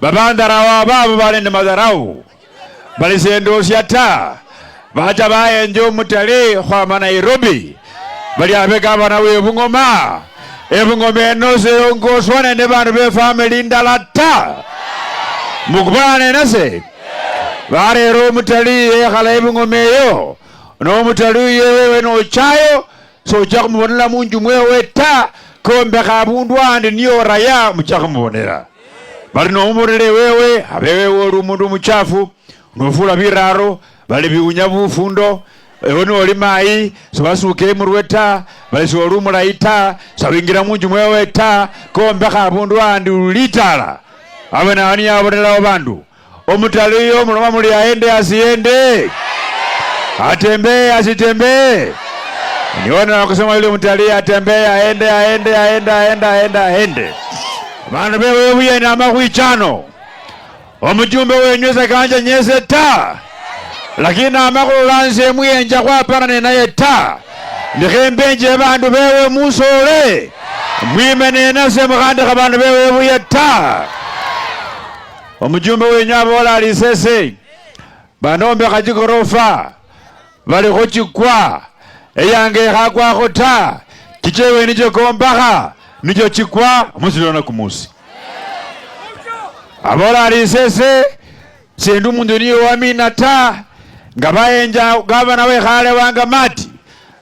babandarawa babo balende madharau balisendosya ta bacha bayenje omutale khwama Nairobi bali abeka abana webungoma ebungoma enose ongoswane ne bantu be family ndala ta mukubane nase barero omutali ekhala ebungoma eyo n'omutali yewe no chayo so chakumubonela munju mwewe ta kombeka abundu andi niyo raya muchakumubonela bali n'omurere wewe abewe olumundu muchafu nofula biraro bali biunya bufundo ono oli mai so basuke murweta bali so olumula ita sabingira munju mwewe ta kombeka abundu andi ulitala abana ani abonela abandu omutaliyo muloma muli aende asiende atembe asitembe niona kusema yule mtalii atembe aende bantu bewe buye na makuichano omujumbe wenyweza kanja nyese ta lakini amakulanse muyenja kwa parane naye ta ndikembenje bantu bewe musole mwimene nase mukandika bantu bewe buye ta omujumbe wenyabo wala alisese banombe kajigorofa bali khochikwa eyange khakwa khota kichewe nicho kombakha nicho chikwa musilona kumusi abola alisese sendu mundu niyo wamina ta ngabayenja gavana we khale wanga mati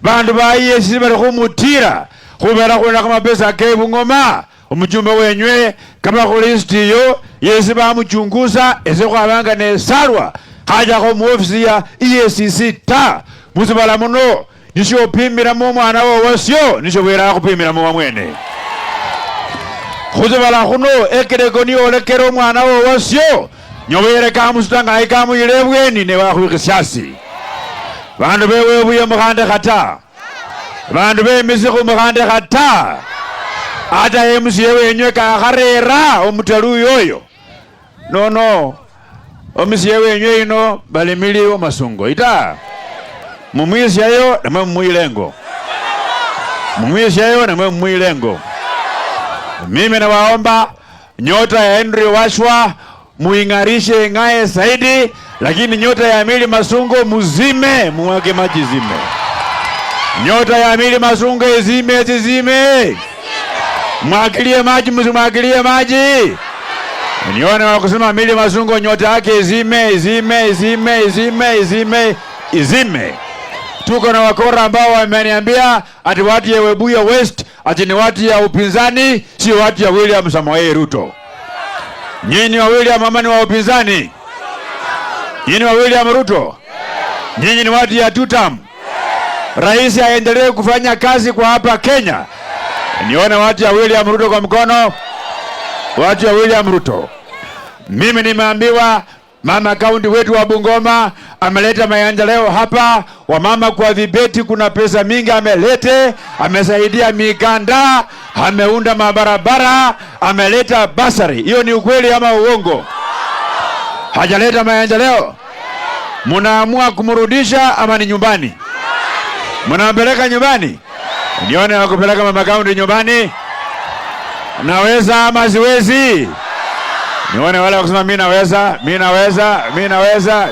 bandu bayesi bali khumutira khubera khona kamapesa ke bungoma omujumbe wenywe kama kholisti yo yesi bamuchunguza ese khwabanga ne salwa haja ko mu ofisi ya EACC ta musibala muno nisho pimira mu mwana wo wasyo nisho wera kupimira mu mwene khuzibala khuno ekereko ni olekero mwana wo wasyo nyobere ka musitanga ikamu ilebweni ne wa khwikisiasi bandu bewe buye mukhande khata bandu be misiku mukhande khata ata emusiye wenywe ka kharera omutalu yoyo no omisiye wenywe ino balimili omasungo ita mumwisyayo namwe mumuilengo mumwisyayo namwe mumuilengo mimi nawaomba nyota ya Henry Washwa muingarishe ngaye zaidi lakini nyota ya Emily Masungo muzime muwake maji zime nyota ya Emily Masungo izime mwagilie maji mwagilie maji nione wakusema Emily Masungo nyota yake izime tuko na wakora ambao wameniambia ati watu ya Webuye West ati ni watu ya upinzani si watu ya William Samoei Ruto. Nyinyi wa William mama ni wa upinzani? Nyinyi wa William Ruto? Nyinyi ni watu ya tutam? Rais aendelee kufanya kazi kwa hapa Kenya. Nione watu ya William Ruto kwa mkono. Watu ya William Ruto. Mimi nimeambiwa mama kaunti wetu wa Bungoma ameleta maendeleo hapa wamama kwa vibeti kuna pesa mingi amelete amesaidia mikanda ameunda mabarabara ameleta basari hiyo ni ukweli ama uongo hajaleta maendeleo mnaamua kumrudisha ama ni nyumbani mnampeleka nyumbani nione wakupeleka mama kaunti nyumbani naweza ama siwezi nione wale kusema mimi naweza